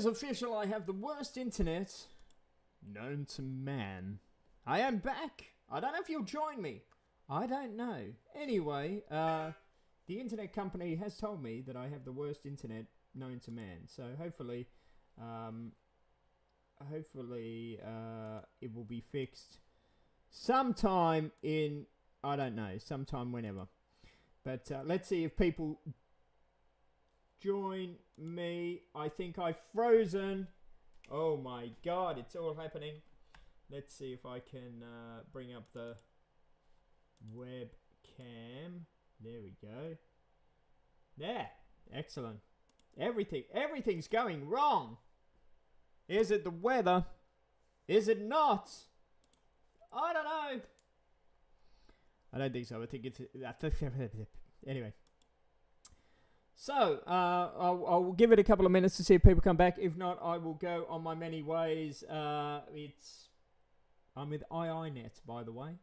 is official. I have the worst internet known to man. I am back. I don't know if you'll join me. I don't know. Anyway, the internet company has told me that I have the worst internet known to man. So hopefully it will be fixed sometime in, I don't know, sometime whenever. But let's see if people join me. I think I've frozen. Oh my god, it's all happening. Let's see if I can bring up the webcam. There we go. There. Excellent. Everything's going wrong. Is it the weather? Is it not? I don't know. I don't think so. I think it's... Anyway. So, I'll give it a couple of minutes to see if people come back. If not, I will go on my many ways. I'm with IINet, by the way.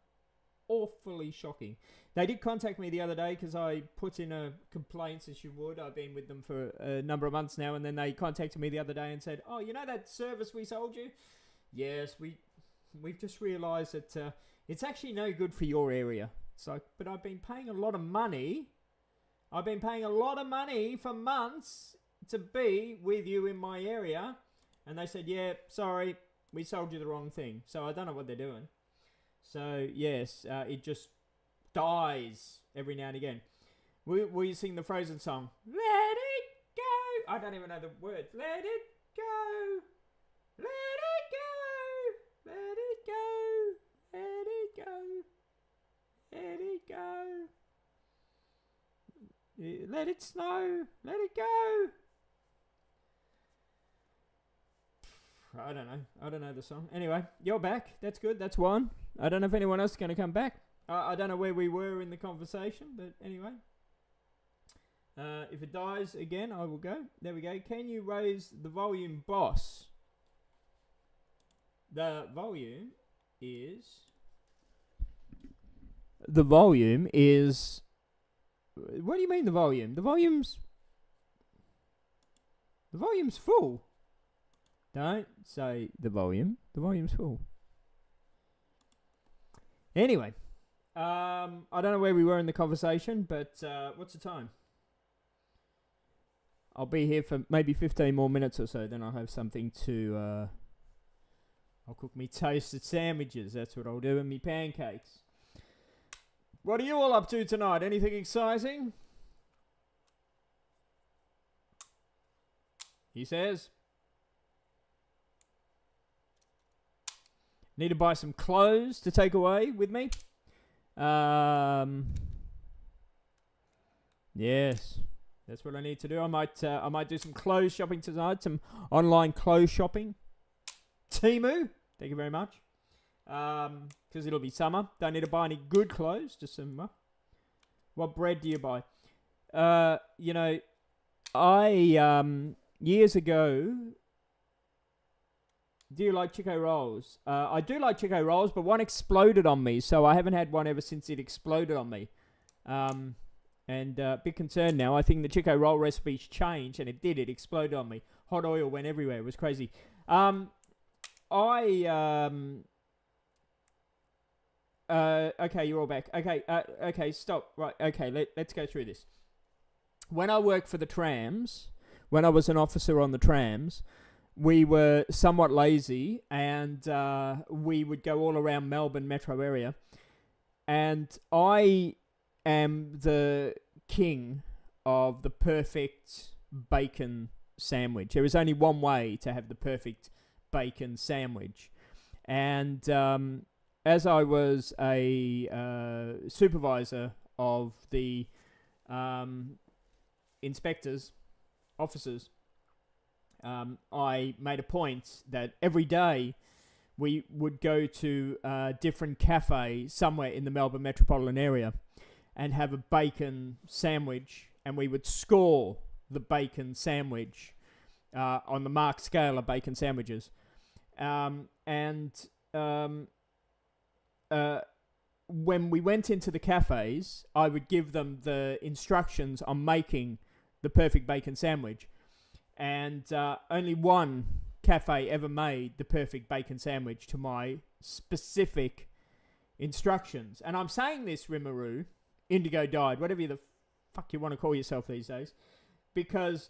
Awfully shocking. They did contact me the other day because I put in a complaint, as you would. I've been with them for a number of months now, and then they contacted me the other day and said, "Oh, you know that service we sold you? Yes, we've just realised that it's actually no good for your area." So, but I've been paying a lot of money. I've been paying a lot of money for months to be with you in my area, and they said, "Yeah, sorry, we sold you the wrong thing." So I don't know what they're doing. So yes, it just dies every now and again. Will you sing the Frozen song? Let it go. I don't even know the words. Let it go. Let it go. Let it go. Let it go. Let it go. Let it snow. Let it go. I don't know the song. Anyway, you're back. That's good. That's one. I don't know if anyone else is going to come back. I don't know where we were in the conversation, but anyway. If it dies again, I will go. There we go. Can you raise the volume, boss? The volume is... What do you mean the volume? The volume's full. Don't say the volume. The volume's full. Anyway, I don't know where we were in the conversation, but what's the time? I'll be here for maybe 15 more minutes or so, then I'll have something to... I'll cook me toasted sandwiches. That's what I'll do, and me pancakes. What are you all up to tonight? Anything exciting? He says... Need to buy some clothes to take away with me. Yes, that's what I need to do. I might do some clothes shopping tonight. Some online clothes shopping. Temu, thank you very much. Because it'll be summer. Don't need to buy any good clothes. Just some. What bread do you buy? I years ago. Do you like Chico rolls? I do like Chico rolls, but one exploded on me, so I haven't had one ever since it exploded on me. And a bit concerned now. I think the Chico roll recipe's changed, and it did. It exploded on me. Hot oil went everywhere. It was crazy. Okay, you're all back. Okay, stop. Right, okay, let's go through this. When I worked for the trams, when I was an officer on the trams, we were somewhat lazy, and we would go all around Melbourne metro area. And I am the king of the perfect bacon sandwich. There is only one way to have the perfect bacon sandwich. And as I was a supervisor of the officers, I made a point that every day we would go to a different cafe somewhere in the Melbourne metropolitan area and have a bacon sandwich, and we would score the bacon sandwich on the marked scale of bacon sandwiches. When we went into the cafes, I would give them the instructions on making the perfect bacon sandwich. And only one cafe ever made the perfect bacon sandwich to my specific instructions. And I'm saying this, Rimmeroo, Indigo Died, whatever the fuck you want to call yourself these days, because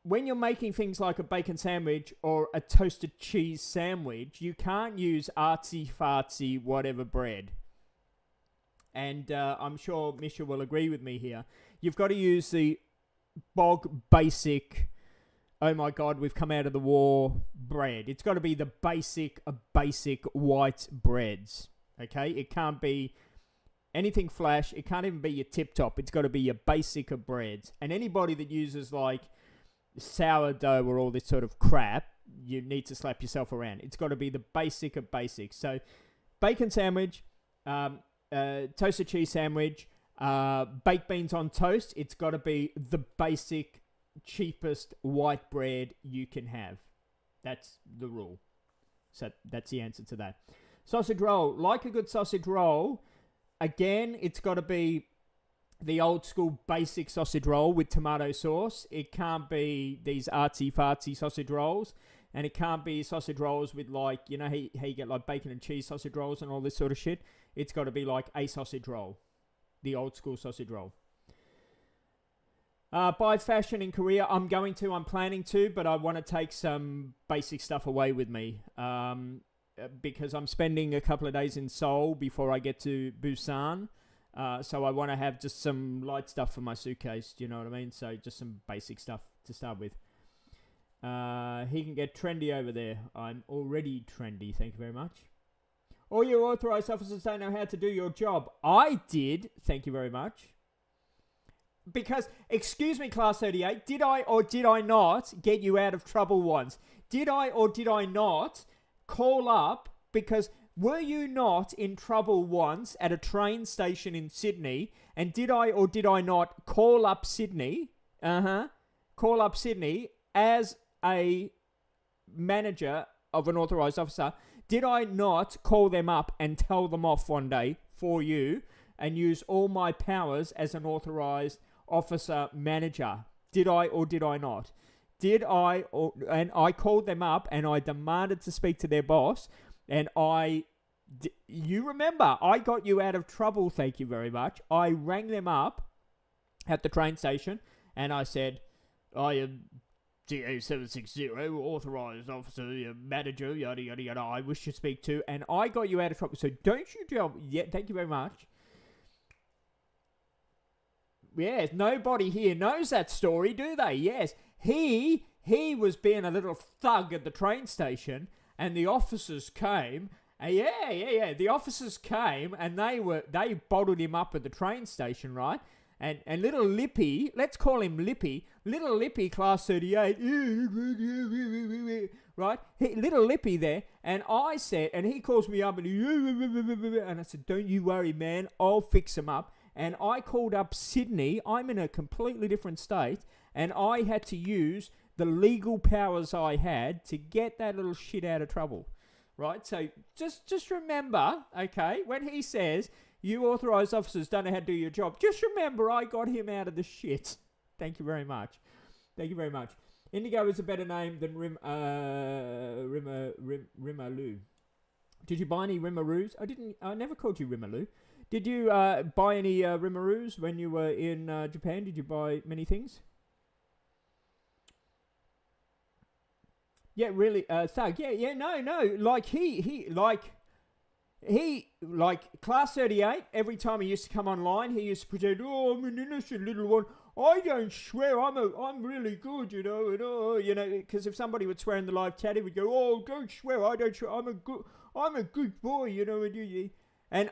when you're making things like a bacon sandwich or a toasted cheese sandwich, you can't use artsy-fartsy whatever bread. And I'm sure Misha will agree with me here. You've got to use the bog basic, oh my God, we've come out of the war bread. It's got to be the basic white breads. Okay? It can't be anything flash. It can't even be your tip top. It's got to be your basic of breads. And anybody that uses like sourdough or all this sort of crap, you need to slap yourself around. It's got to be the basic of basics. So bacon sandwich, toasted cheese sandwich, baked beans on toast. It's got to be the basic, cheapest white bread you can have. That's the rule. So that's the answer to that. Sausage roll. Like a good sausage roll, again, it's got to be the old school basic sausage roll with tomato sauce. It can't be these artsy-fartsy sausage rolls. And it can't be sausage rolls with like, you know, how you get like bacon and cheese sausage rolls and all this sort of shit. It's got to be like a sausage roll. The old school sausage roll. Buy fashion in Korea. I'm planning to, but I want to take some basic stuff away with me. Because I'm spending a couple of days in Seoul before I get to Busan. So I want to have just some light stuff for my suitcase. Do you know what I mean? So just some basic stuff to start with. He can get trendy over there. I'm already trendy. Thank you very much. All your authorized officers don't know how to do your job. I did. Thank you very much. Because, excuse me, Class 38, did I or did I not get you out of trouble once? Did I or did I not call up? Because were you not in trouble once at a train station in Sydney? And did I or did I not call up Sydney? Call up Sydney as a manager of an authorized officer. Did I not call them up and tell them off one day for you and use all my powers as an authorized officer manager? Did I or did I not? And I called them up and I demanded to speak to their boss, and you remember, I got you out of trouble, thank you very much. I rang them up at the train station and I said, I am DA760, authorized officer, manager, yada, yada, yada, I wish to speak to, and I got you out of trouble. So don't you tell me, yeah, thank you very much. Yes, nobody here knows that story, do they? Yes, he was being a little thug at the train station, and the officers came. Yeah. The officers came, and they bottled him up at the train station, right? And little Lippy, let's call him Lippy, little Lippy, Class 38, right? Little Lippy there, and I said, and he calls me up, and I said, don't you worry, man, I'll fix him up. And I called up Sydney. I'm in a completely different state, and I had to use the legal powers I had to get that little shit out of trouble, right? So just remember, okay, when he says you authorized officers don't know how to do your job, just remember I got him out of the shit. Thank you very much. Thank you very much. Indigo is a better name than Rimaloo. Did you buy any Rimaroos? I never called you Rimaloo. Did you buy any Rimaroos when you were in Japan? Did you buy many things? Yeah, really, Thug. Yeah, no. Like like Class 38, every time he used to come online, he used to pretend, oh, I'm an innocent little one. I don't swear. I'm really good, you know. And because if somebody would swear in the live chat, he would go, oh, don't swear. I don't swear. I'm a good boy, you know. And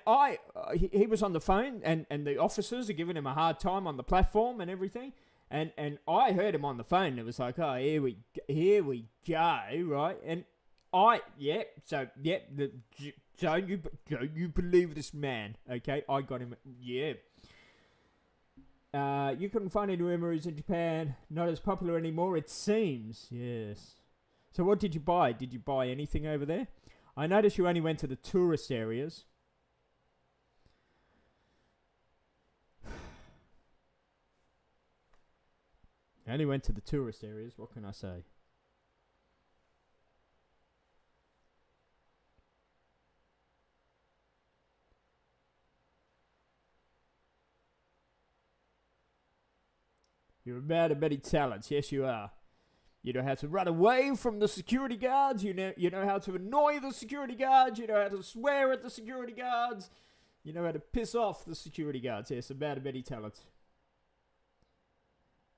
he was on the phone, and the officers are giving him a hard time on the platform and everything. And I heard him on the phone, and it was like, oh, here we go, right? And don't you believe this man? Okay, I got him. Yeah. You couldn't find any Rimaroos in Japan. Not as popular anymore, it seems. Yes. So what did you buy? Did you buy anything over there? I noticed you only went to the tourist areas. I only went to the tourist areas. What can I say? You're a man of many talents. Yes, you are. You know how to run away from the security guards. You know how to annoy the security guards. You know how to swear at the security guards. You know how to piss off the security guards. Yes, a man of many talents.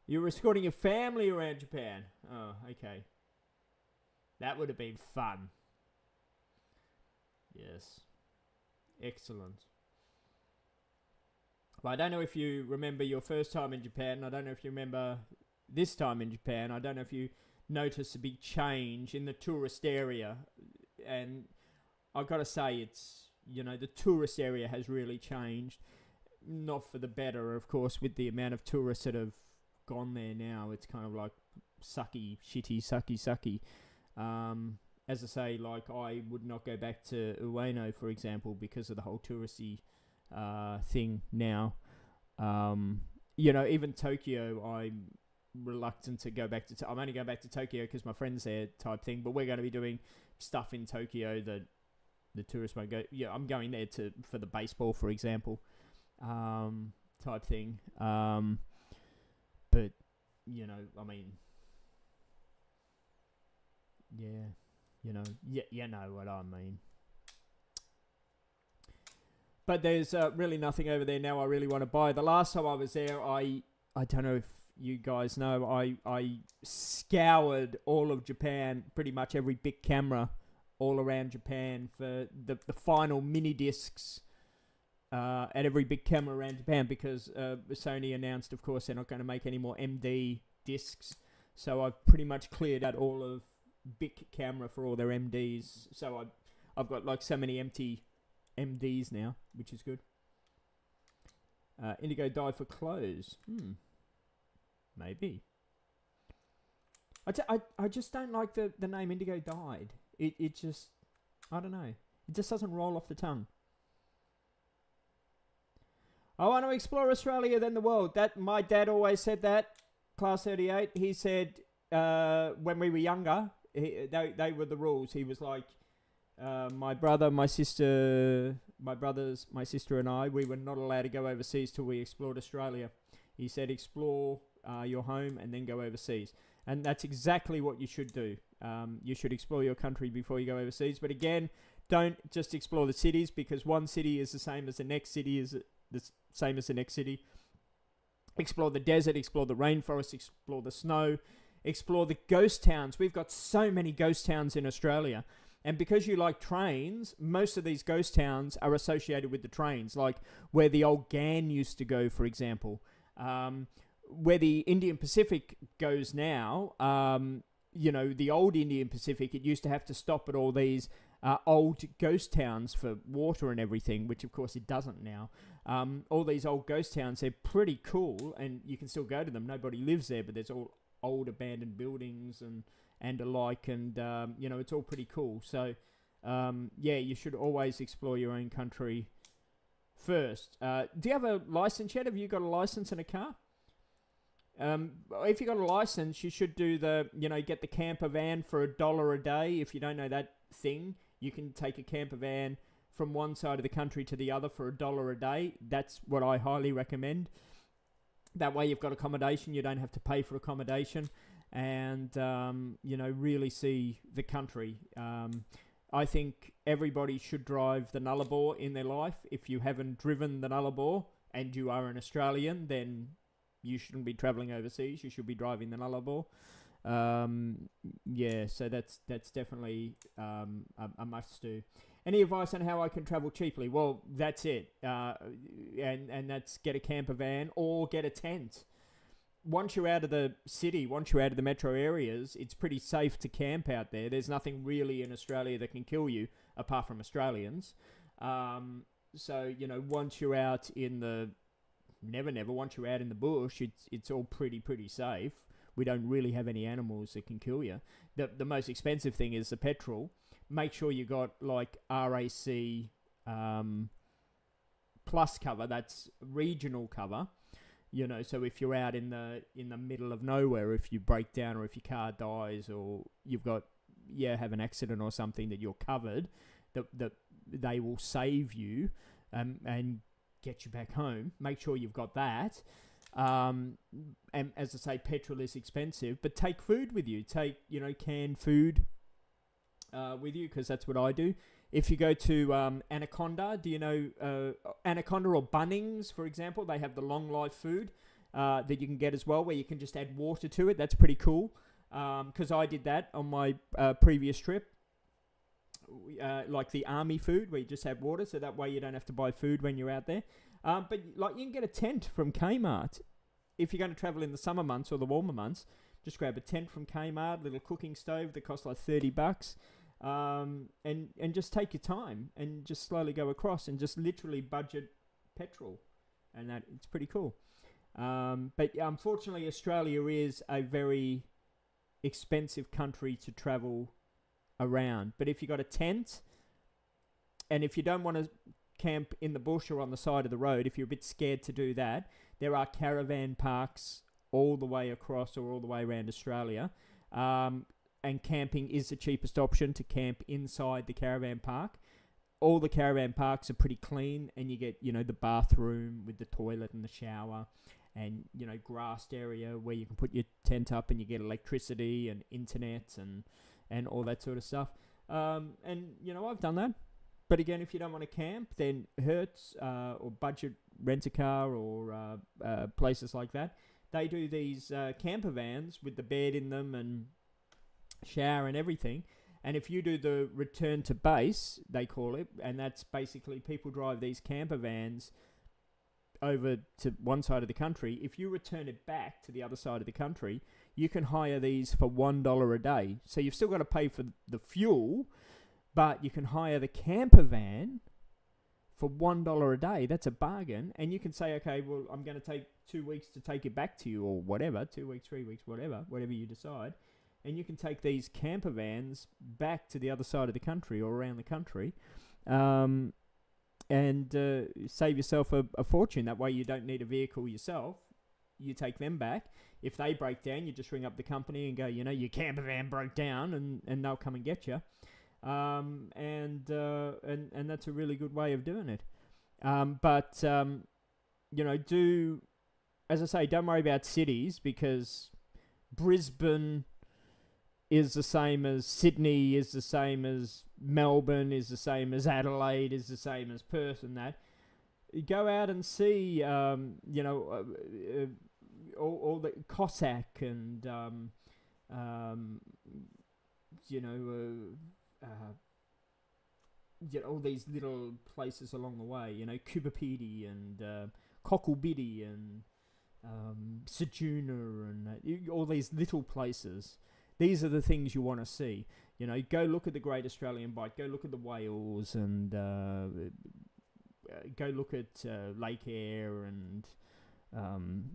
You were escorting your family around Japan. Oh, okay. That would have been fun. Yes. Excellent. Well, I don't know if you remember your first time in Japan. I don't know if you remember this time in Japan. I don't know if you noticed a big change in the tourist area. And I've got to say, it's, the tourist area has really changed. Not for the better, of course, with the amount of tourists that have gone there now. It's kind of like sucky, sucky. As I say, like, I would not go back to Ueno, for example, because of the whole touristy thing now. Even Tokyo, I'm reluctant to go back to. I'm only going back to Tokyo because my friend's there, type thing. But we're going to be doing stuff in Tokyo that the tourists won't go. Yeah, I'm going there for the baseball, for example, type thing. But I mean, yeah, you know what I mean. But there's really nothing over there now I really want to buy. The last time I was there, I don't know if you guys know, I scoured all of Japan, pretty much every big camera all around Japan for the final mini discs at every big camera around Japan, because Sony announced, of course, they're not going to make any more MD discs. So I've pretty much cleared out all of big camera for all their MDs. So I've got like so many empty MDs now, which is good. Indigo died for clothes. Maybe. I just don't like the name Indigo died. It just, I don't know. It just doesn't roll off the tongue. I want to explore Australia then the world. That my dad always said that. Class 38. He said when we were younger, they were the rules. He was like, my brother, my sister, my sister and I, we were not allowed to go overseas till we explored Australia. He said, explore your home and then go overseas. And that's exactly what you should do. You should explore your country before you go overseas. But again, don't just explore the cities, because one city is the same as the next city is the same as the next city. Explore the desert, explore the rainforest, explore the snow, explore the ghost towns. We've got so many ghost towns in Australia. And because you like trains, most of these ghost towns are associated with the trains, like where the old GAN used to go, for example. Where the Indian Pacific goes now, the old Indian Pacific, it used to have to stop at all these old ghost towns for water and everything, which of course it doesn't now. All these old ghost towns, they're pretty cool, and you can still go to them. Nobody lives there, but there's all old abandoned buildings and alike, and it's all pretty cool. So you should always explore your own country first. Do you have a license yet? Have you got a license in a car? If you got a license, you should do get the camper van for $1 a day. If you don't know that thing, you can take a camper van from one side of the country to the other for $1 a day. That's what I highly recommend. That way you've got accommodation. You don't have to pay for accommodation, and really see the country. I think everybody should drive the Nullarbor in their life. If you haven't driven the Nullarbor and you are an Australian, then you shouldn't be travelling overseas. You should be driving the Nullarbor. So that's definitely a must do. Any advice on how I can travel cheaply? Well, that's it. And that's get a camper van or get a tent. Once you're out of the city, once you're out of the metro areas, it's pretty safe to camp out there. There's nothing really in Australia that can kill you, apart from Australians. Once you're out in the once you're out in the bush, it's all pretty safe. We don't really have any animals that can kill you. The most expensive thing is the petrol. Make sure you got like RAC plus cover. That's regional cover. So if you're out in the middle of nowhere, if you break down or if your car dies or you've got have an accident or something, that you're covered, that they will save you and get you back home. Make sure you've got that. And as I say, petrol is expensive, but take food with you. Take canned food with you, because that's what I do. If you go to Anaconda, do you know Anaconda or Bunnings, for example? They have the long life food that you can get as well, where you can just add water to it. That's pretty cool, because I did that on my previous trip. Like the army food, where you just have water, so that way you don't have to buy food when you're out there. But like you can get a tent from Kmart. If you're going to travel in the summer months or the warmer months, just grab a tent from Kmart, little cooking stove that costs like $30. And just take your time and just slowly go across and just literally budget petrol, and that it's pretty cool. But unfortunately, Australia is a very expensive country to travel around. But if you got a tent, and if you don't want to camp in the bush or on the side of the road, if you're a bit scared to do that, there are caravan parks all the way across or all the way around Australia. And camping is the cheapest option, to camp inside the caravan park. All the caravan parks are pretty clean, and you get, the bathroom with the toilet and the shower, and, grassed area where you can put your tent up, and you get electricity and internet and all that sort of stuff. And, I've done that. But again, if you don't want to camp, then Hertz or Budget Rent-A-Car or places like that, they do these camper vans with the bed in them and shower and everything. And if you do the return to base, they call it, and that's basically people drive these camper vans over to one side of the country. If you return it back to the other side of the country, you can hire these for $1 a day. So you've still got to pay for the fuel, but you can hire the camper van for $1 a day. That's a bargain. And you can say, okay, well, I'm going to take 2 weeks to take it back to you, or whatever, 2 weeks, 3 weeks, whatever you decide. And you can take these camper vans back to the other side of the country or around the country, and save yourself a fortune. That way you don't need a vehicle yourself. You take them back. If they break down, you just ring up the company and go, your camper van broke down, and they'll come and get you. And that's a really good way of doing it. But as I say, don't worry about cities, because Brisbane is the same as Sydney, is the same as Melbourne, is the same as Adelaide, is the same as Perth, and that. Go out and see, all the Cossack and, all these little places along the way, Cooperpedy and Cocklebiddy and Sejuna and all these little places. These are the things you want to see. Go look at the Great Australian Bight. Go look at the whales, and go look at Lake Eyre and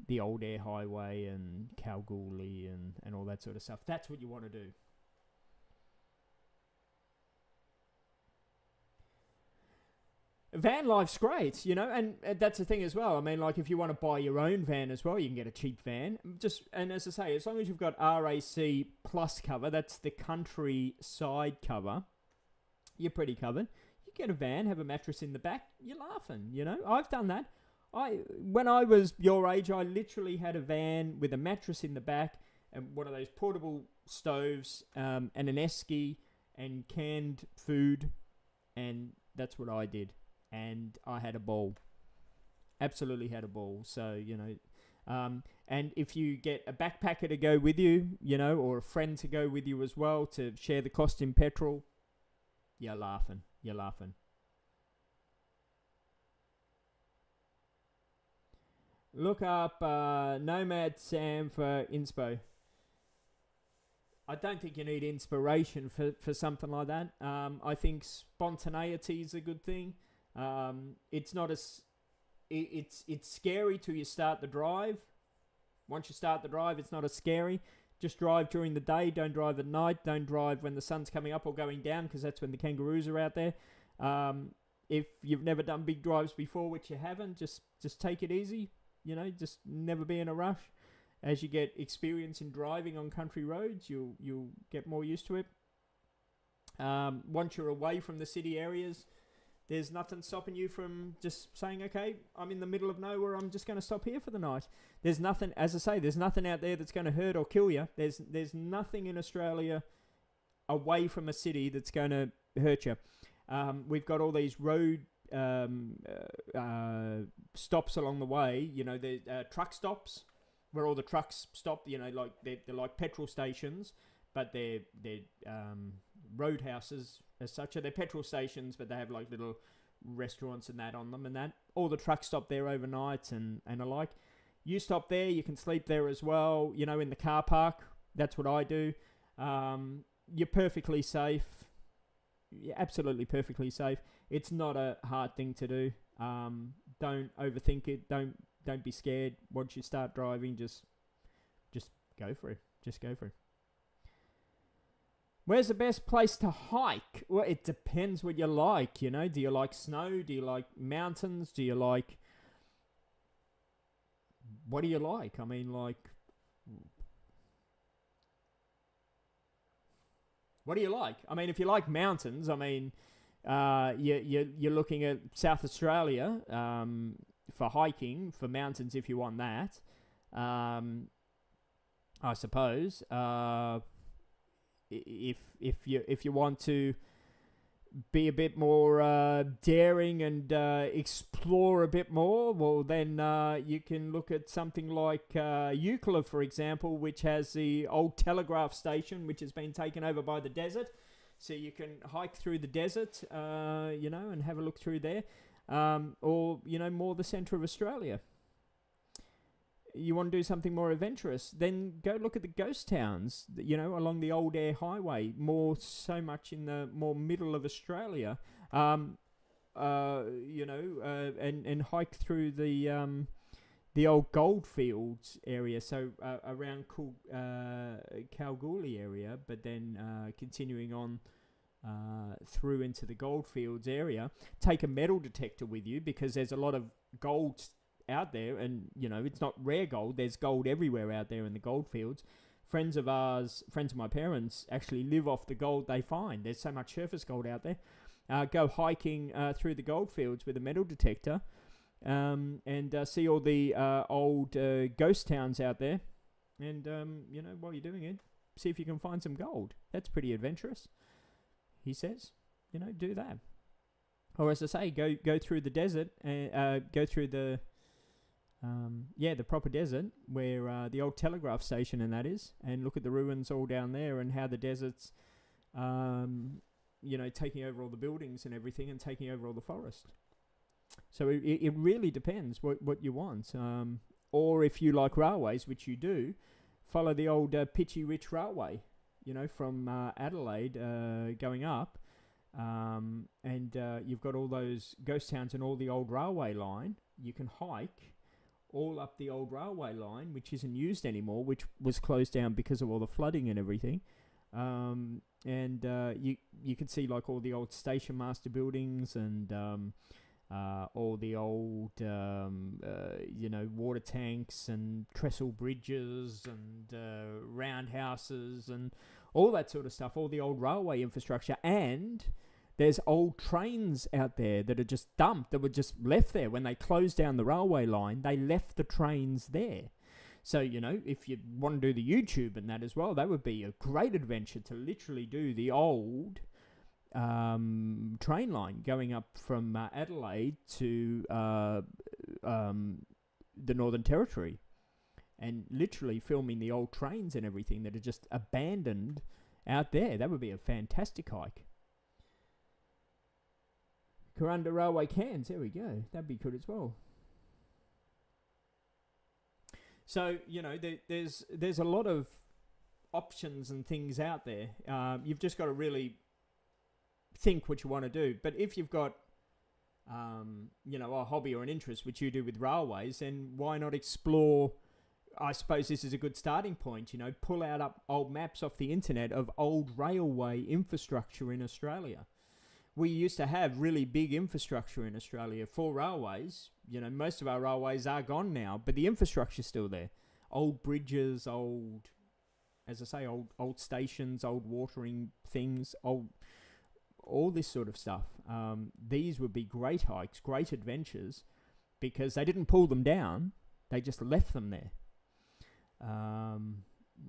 the Old Air Highway and Kalgoorlie and all that sort of stuff. That's what you want to do. Van life's great, and that's the thing as well. I mean, like, if you want to buy your own van as well, you can get a cheap van. And as I say, as long as you've got RAC plus cover, that's the countryside cover, you're pretty covered. You get a van, have a mattress in the back, you're laughing, I've done that. When I was your age, I literally had a van with a mattress in the back and one of those portable stoves, and an esky and canned food, and that's what I did. And I had a ball. Absolutely had a ball. So, and if you get a backpacker to go with you, or a friend to go with you as well to share the cost in petrol, you're laughing. Look up Nomad Sam for inspo. I don't think you need inspiration for something like that. I think spontaneity is a good thing. It's not it's scary till you start the drive. Once you start the drive, it's not as scary. Just drive during the day. Don't drive at night. Don't drive when the sun's coming up or going down, because that's when the kangaroos are out there. If you've never done big drives before, which you haven't, just take it easy. just never be in a rush. As you get experience in driving on country roads, you'll get more used to it. Once you're away from the city areas, there's nothing stopping you from just saying, okay, I'm in the middle of nowhere, I'm just going to stop here for the night. There's nothing, as I say, there's nothing out there that's going to hurt or kill you. There's nothing in Australia away from a city that's going to hurt you. We've got all these road stops along the way, the truck stops where all the trucks stop, like they're like petrol stations, but they're roadhouses as such. They're petrol stations, but they have like little restaurants and that on them, and that all the trucks stop there overnight and alike. You stop there, you can sleep there as well, in the car park. That's what I do. You're perfectly safe. You're absolutely perfectly safe. It's not a hard thing to do. Don't overthink it. Don't be scared. Once you start driving, just go for it. Just go for it. Where's the best place to hike? Well, it depends what you like, Do you like snow? Do you like mountains? Do you like... What do you like? I mean, like... What do you like? I mean, if you like mountains, I mean, you're looking at South Australia for hiking, for mountains if you want that. I suppose. If you want to be a bit more daring and explore a bit more, well then you can look at something like Euclid, for example, which has the old telegraph station, which has been taken over by the desert. So you can hike through the desert, and have a look through there, or more the centre of Australia. You want to do something more adventurous, then go look at the ghost towns, along the old air highway, so much in the more middle of Australia, and hike through the old goldfields area, so around Kalgoorlie area, but then continuing on through into the goldfields area. Take a metal detector with you, because there's a lot of gold out there, and it's not rare gold. There's gold everywhere out there in the gold fields. Friends of my parents actually live off the gold they find. There's so much surface gold out there. Go hiking through the gold fields with a metal detector, and see all the old ghost towns out there, and while you're doing it, see if you can find some gold. That's pretty adventurous, he says. Do that. Or as I say, go through the desert, and go through the proper desert, where the old telegraph station and that is, and look at the ruins all down there, and how the desert's, taking over all the buildings and everything, and taking over all the forest. So it really depends what you want. Or if you like railways, which you do, follow the old Pitchy Rich Railway, from Adelaide going up, and you've got all those ghost towns and all the old railway line. You can hike all up the old railway line, which isn't used anymore, which was closed down because of all the flooding and everything. And you can see like all the old station master buildings, and all the old water tanks and trestle bridges and roundhouses and all that sort of stuff, all the old railway infrastructure. And there's old trains out there that are just dumped, that were just left there. When they closed down the railway line, they left the trains there. So, if you want to do the YouTube and that as well, that would be a great adventure, to literally do the old train line going up from Adelaide to the Northern Territory, and literally filming the old trains and everything that are just abandoned out there. That would be a fantastic hike. Corunda Railway Cairns, there we go. That'd be good as well. So, there's a lot of options and things out there. You've just got to really think what you want to do. But if you've got, a hobby or an interest, which you do with railways, then why not explore? I suppose this is a good starting point. Pull out old maps off the internet of old railway infrastructure in Australia. we used to have really big infrastructure in Australia for railways. You know, most of our railways are gone now, but the infrastructure's still there. Old bridges, old, as I say, old stations, old watering things, all this sort of stuff. These would be great hikes, great adventures, because they didn't pull them down. They just left them there.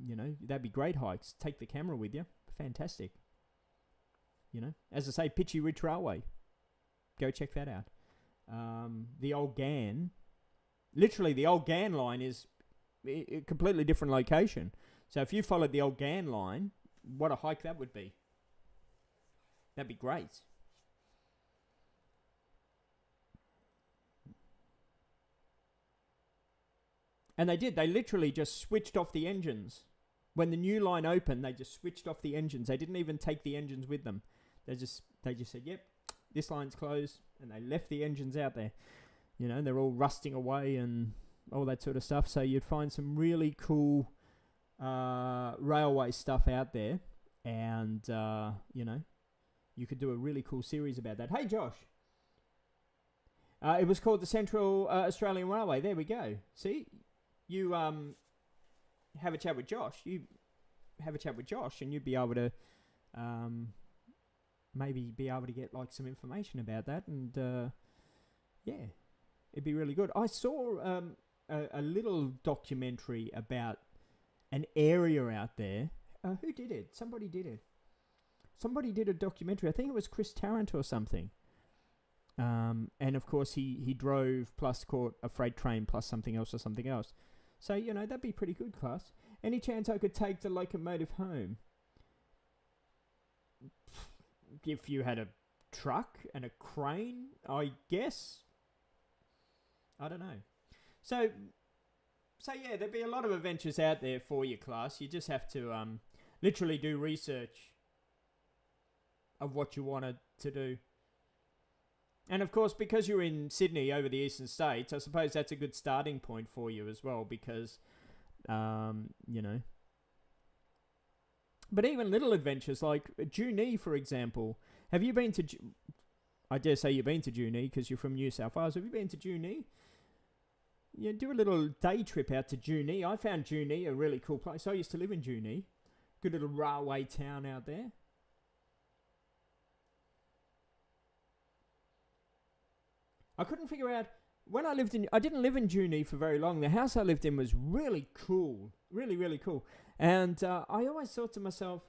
You know, that'd be great hikes. Take the camera with you. Fantastic. You know, as I say, Pitchy Ridge Railway. Go check that out. The old Gann. Literally, the old Gann line is a completely different location. So if you followed the old Gann line, what a hike that would be. That'd be great. And they did. They literally just switched off the engines. When the new line opened, they just switched off the engines. They didn't even take the engines with them. They just said, yep, this line's closed. And they left the engines out there. You know, they're all rusting away and all that sort of stuff. So you'd find some really cool railway stuff out there. And, you know, you could do a really cool series about that. Hey, Josh. It was called the Central Australian Railway. There we go. See? You have a chat with Josh. You have a chat with Josh and you'd be able to maybe be able to get like some information about that. And, yeah, it'd be really good. I saw a little documentary about an area out there. Who did it? Somebody did it. Somebody did a documentary. I think it was Chris Tarrant or something. And of course he drove plus caught a freight train plus something else or something else. So, you know, that'd be pretty good, class. Any chance I could take the locomotive home? If you had a truck and a crane, I guess. I don't know. So yeah, there'd be a lot of adventures out there for you, class. You just have to literally do research of what you wanted to do. And of course, because you're in Sydney over the eastern states, I suppose that's a good starting point for you as well, because, you know. But even little adventures like Junee, for example. Have you been to... I dare say you've been to Junee because you're from New South Wales. Have you been to Junee? Yeah, do a little day trip out to Junee. I found Junee a really cool place. I used to live in Junee. Good little railway town out there. I couldn't figure out, when I didn't live in Junee for very long. The house I lived in was really cool. Really, really cool. And I always thought to myself,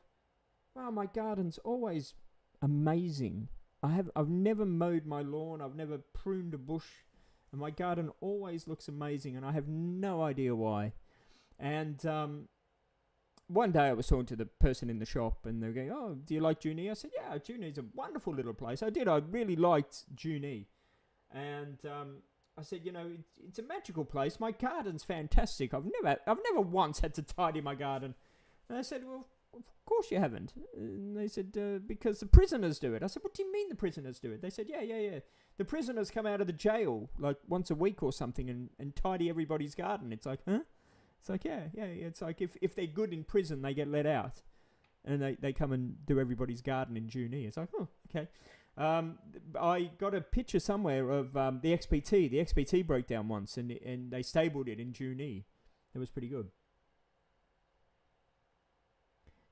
wow, my garden's always amazing. I've never mowed my lawn. I've never pruned a bush. And my garden always looks amazing. And I have no idea why. And one day I was talking to the person in the shop. And they were going, oh, do you like Junee? I said, yeah, Junee's a wonderful little place. I did. I really liked Junee. And I said, you know, it's a magical place. My garden's fantastic. I've never once had to tidy my garden. And I said, well, of course you haven't. And they said, because the prisoners do it. I said, what do you mean the prisoners do it? They said, yeah. The prisoners come out of the jail like once a week or something and tidy everybody's garden. It's like, huh? It's like, yeah. It's like if they're good in prison, they get let out. And they come and do everybody's garden in Junee. It's like, oh, okay. I got a picture somewhere of the XPT. The XPT broke down once, and they stabled it in Junee. It was pretty good.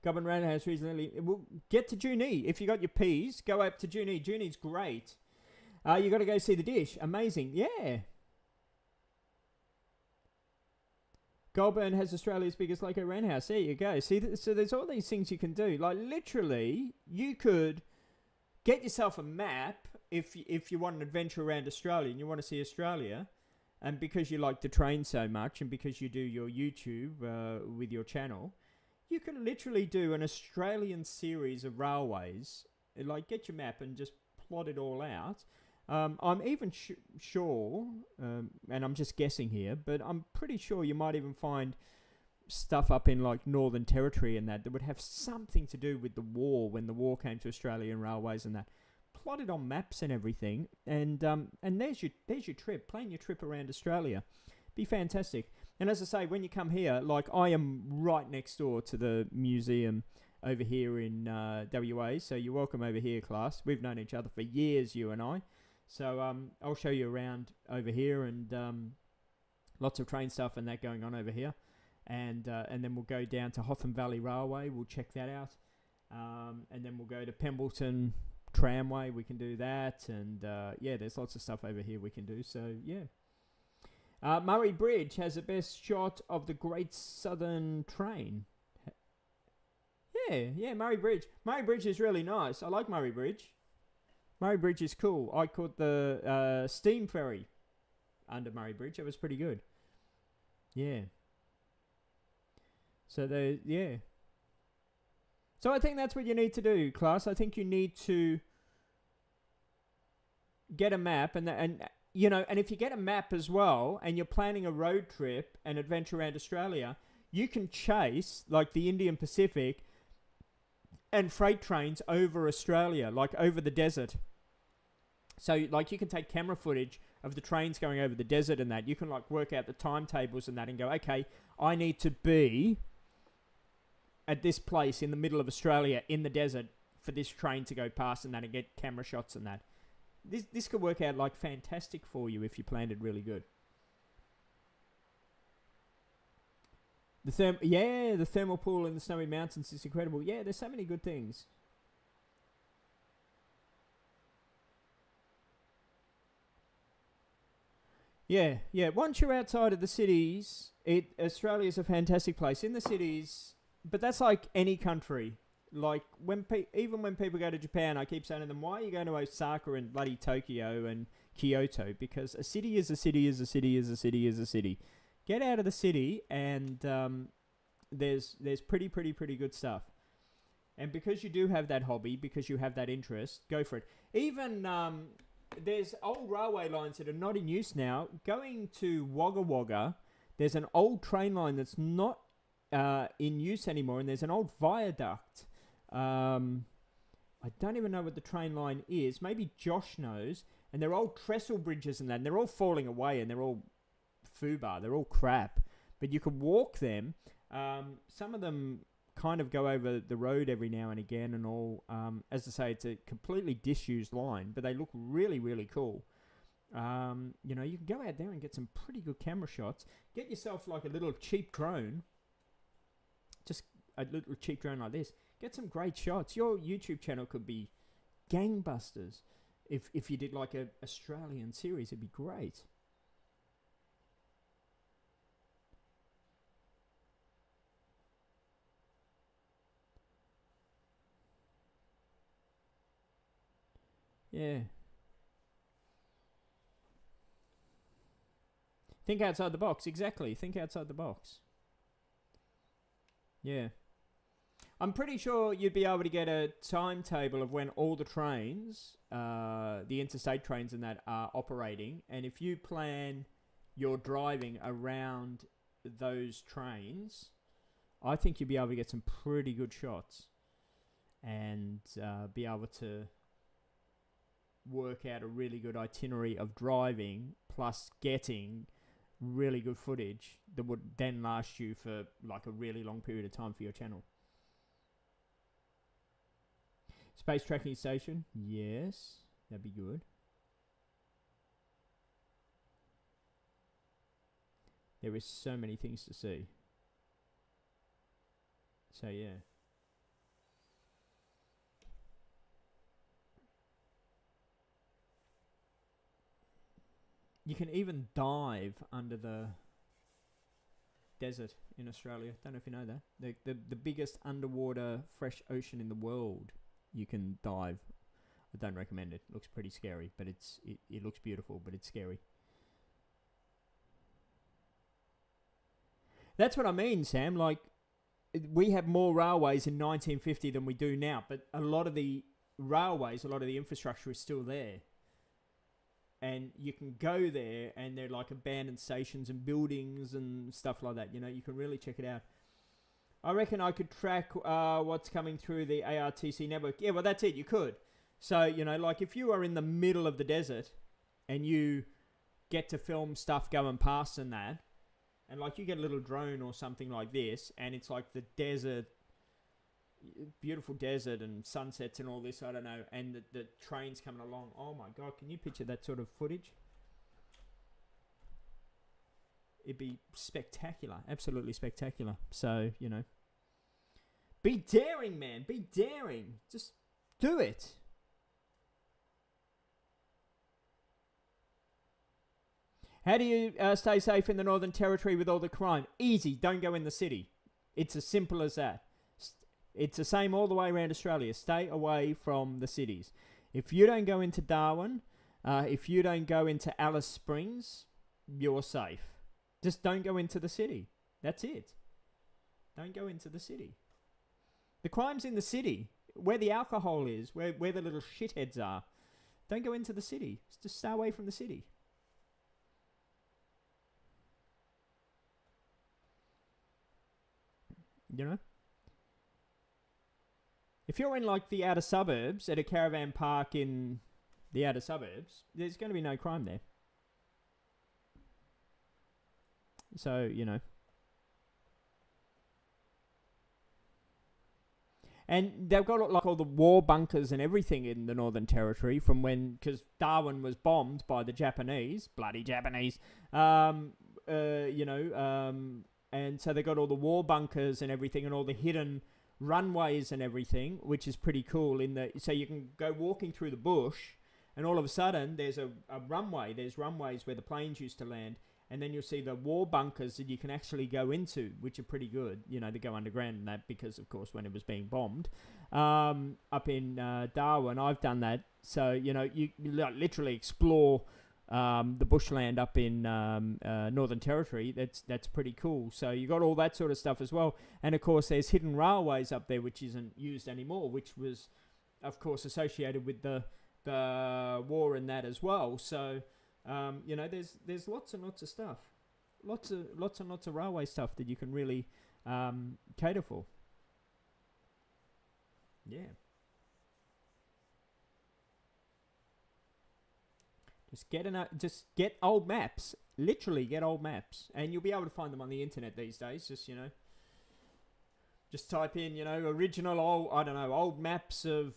Goulburn Roundhouse recently. We'll get to Junee. If you got your peas, go up to Junee. Junee's great. You got to go see the dish. Amazing. Yeah. Goulburn has Australia's biggest loco roundhouse. There you go. See, so there's all these things you can do. Like literally, you could get yourself a map if you want an adventure around Australia and you want to see Australia, and because you like the train so much and because you do your YouTube with your channel, you can literally do an Australian series of railways. Like get your map and just plot it all out. I'm even sure, and I'm just guessing here, but I'm pretty sure you might even find stuff up in like Northern Territory and that would have something to do with the war, when the war came to Australian railways and that. Plotted on maps and everything, and there's your trip. Plan your trip around Australia. Be fantastic. And as I say, when you come here, like I am right next door to the museum over here in WA. So you're welcome over here, class. We've known each other for years, you and I. So I'll show you around over here, and lots of train stuff and that going on over here. And then we'll go down to Hotham Valley Railway. We'll check that out. And then we'll go to Pembleton Tramway. We can do that. And yeah, there's lots of stuff over here we can do. So yeah. Murray Bridge has the best shot of the Great Southern Train. Yeah, Murray Bridge. Murray Bridge is really nice. I like Murray Bridge. Murray Bridge is cool. I caught the steam ferry under Murray Bridge. It was pretty good. Yeah. So So I think that's what you need to do, class. I think you need to get a map, and you know, and if you get a map as well, and you're planning a road trip, an adventure around Australia, you can chase like the Indian Pacific and freight trains over Australia, like over the desert. So like you can take camera footage of the trains going over the desert and that. You can like work out the timetables and that and go, okay, I need to be at this place in the middle of Australia in the desert for this train to go past and that, and get camera shots and that. This could work out like fantastic for you if you planned it really good. The thermal pool in the Snowy Mountains is incredible. Yeah, there's so many good things. Yeah. Once you're outside of the cities, Australia's a fantastic place. In the cities, but that's like any country. Like even when people go to Japan, I keep saying to them, why are you going to Osaka and bloody Tokyo and Kyoto? Because a city is a city is a city is a city is a city. Get out of the city, and there's pretty good stuff. And because you do have that hobby, because you have that interest, go for it. Even there's old railway lines that are not in use now. Going to Wagga Wagga, there's an old train line that's not in use anymore, and there's an old viaduct. I don't even know what the train line is. Maybe Josh knows. And they're old trestle bridges and that, and they're all falling away, and they're all foobar. They're all crap. But you can walk them. Some of them kind of go over the road every now and again and all. As I say, it's a completely disused line, but they look really, really cool. You know, you can go out there and get some pretty good camera shots. Get yourself like a little cheap drone. Just a little cheap drone like this. Get some great shots. Your YouTube channel could be gangbusters. If you did like a Australian series, it'd be great. Yeah. Think outside the box. Exactly. Think outside the box. Yeah. I'm pretty sure you'd be able to get a timetable of when all the trains, the interstate trains and that, are operating. And if you plan your driving around those trains, I think you'd be able to get some pretty good shots. And be able to work out a really good itinerary of driving plus getting really good footage that would then last you for like a really long period of time for your channel. Space tracking station, yes, that'd be good. There is so many things to see. So yeah. You can even dive under the desert in Australia. Don't know if you know that. The biggest underwater fresh ocean in the world. You can dive. I don't recommend it. It looks pretty scary, but it looks beautiful, but it's scary. That's what I mean, Sam. Like, we have more railways in 1950 than we do now, but a lot of the railways, a lot of the infrastructure is still there. And you can go there, and they're like abandoned stations and buildings and stuff like that. You know, you can really check it out. I reckon I could track what's coming through the ARTC network. Yeah, well, that's it. You could. So, you know, like if you are in the middle of the desert and you get to film stuff going past and that, and like you get a little drone or something like this, and it's like the desert beautiful desert and sunsets and all this, I don't know, and the trains coming along. Oh my God, can you picture that sort of footage? It'd be spectacular, absolutely spectacular. So, you know, be daring, man, be daring. Just do it. How do you stay safe in the Northern Territory with all the crime? Easy, don't go in the city. It's as simple as that. It's the same all the way around Australia. Stay away from the cities. If you don't go into Darwin, if you don't go into Alice Springs, you're safe. Just don't go into the city. That's it. Don't go into the city. The crime's in the city, where the alcohol is, where the little shitheads are. Don't go into the city. Just stay away from the city. You know? If you're in like the outer suburbs at a caravan park in the outer suburbs, there's going to be no crime there. So, you know. And they've got like all the war bunkers and everything in the Northern Territory from when, because Darwin was bombed by the Japanese, bloody Japanese, and so they got all the war bunkers and everything and all the hidden runways and everything, which is pretty cool. So you can go walking through the bush, and all of a sudden there's a runway. There's runways where the planes used to land, and then you'll see the war bunkers that you can actually go into, which are pretty good. You know, they go underground and that because, of course, when it was being bombed up in Darwin, I've done that. So, you know, you literally explore the bushland up in Northern Territory. That's pretty cool. So you got all that sort of stuff as well. And, of course, there's hidden railways up there, which isn't used anymore, which was, of course, associated with the war and that as well. So... you know, there's lots and lots of stuff, lots and lots of railway stuff that you can really cater for. Yeah. Just get old maps. Literally get old maps, and you'll be able to find them on the internet these days. Just, you know, just type in, you know, original old maps of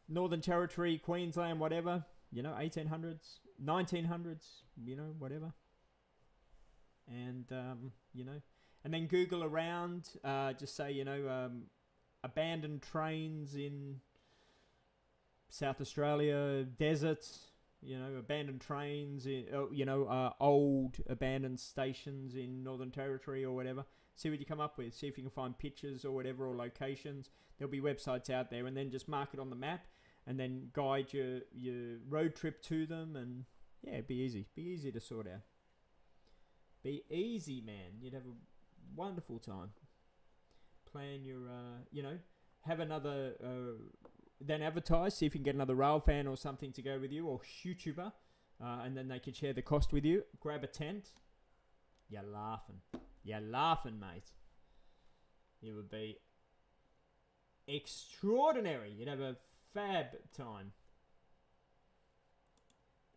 Northern Territory, Queensland, whatever. You know, 1800s, 1900s, you know, whatever. And, you know, and then Google around, just say, you know, abandoned trains in South Australia, deserts, you know, abandoned trains, in, you know, old abandoned stations in Northern Territory or whatever. See what you come up with. See if you can find pictures or whatever, or locations. There'll be websites out there, and then just mark it on the map. And then guide your road trip to them, and yeah, be easy to sort out. Be easy, man. You'd have a wonderful time. Plan your, you know, have another, then advertise, see if you can get another rail fan or something to go with you, or YouTuber, and then they can share the cost with you. Grab a tent. You're laughing, mate. It would be extraordinary. You'd have a fab time.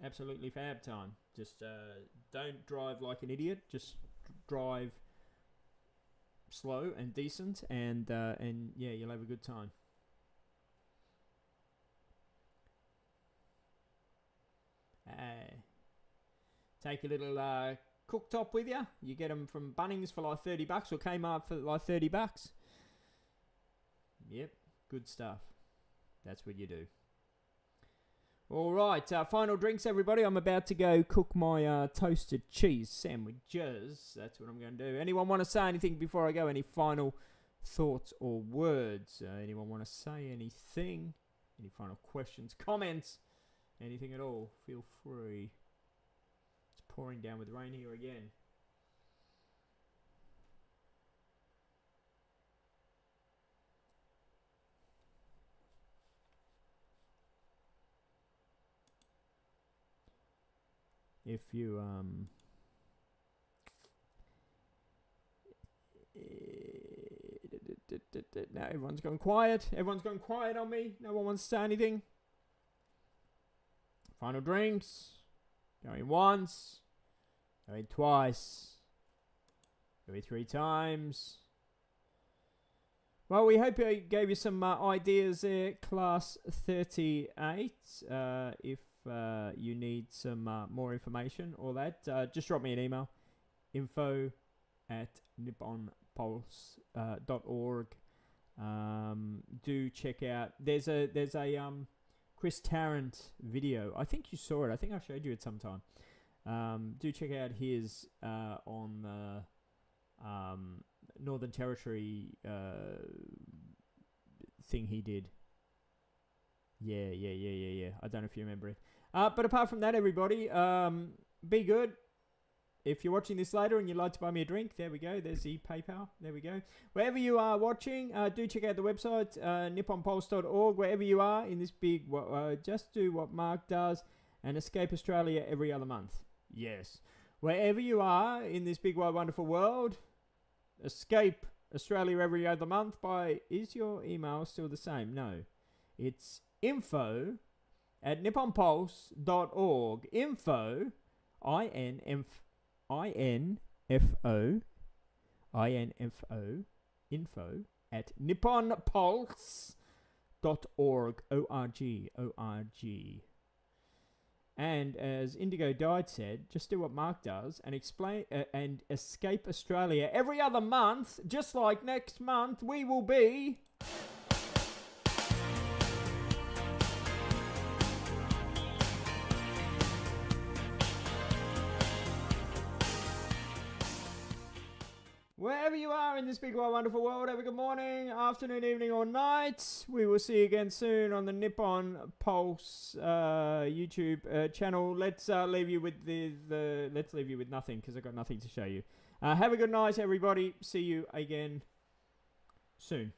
Absolutely fab time. Just don't drive like an idiot. Just drive slow and decent, and yeah, you'll have a good time. Take a little cooktop with you. You get them from Bunnings for like $30 or Kmart for like $30. Yep, good stuff. That's what you do. All right, final drinks, everybody. I'm about to go cook my toasted cheese sandwiches. That's what I'm going to do. Anyone want to say anything before I go? Any final thoughts or words? Anyone want to say anything? Any final questions, comments, anything at all? Feel free. It's pouring down with rain here again. If you now everyone's gone quiet. Everyone's gone quiet on me. No one wants to say anything. Final drinks. Going once. Going twice. Going 3 times. Well, we hope I gave you some ideas there, Class 38. If you need some more information or that, just drop me an email, info@NipponPulse.org. Do check out, there's a Chris Tarrant video. I think you saw it. I think I showed you it sometime. Do check out his on the Northern Territory thing he did. Yeah. I don't know if you remember it. But apart from that, everybody, be good. If you're watching this later and you'd like to buy me a drink, there we go. There's the PayPal. There we go. Wherever you are watching, do check out the website, NipponPulse.org. Wherever you are in this big, just do what Mark does and escape Australia every other month. Yes. Wherever you are in this big, wide, wonderful world, escape Australia every other month by, is your email still the same? No. It's info@NipponPulse.org. Info, I-N-F-O, info at NipponPulse.org, O-R-G. And as Indigo Died said, just do what Mark does and explain and escape Australia every other month, just like next month we will be... Wherever you are in this big, wonderful world, have a good morning, afternoon, evening, or night. We will see you again soon on the Nippon Pulse YouTube channel. Let's leave you with let's leave you with nothing because I've got nothing to show you. Have a good night, everybody. See you again soon.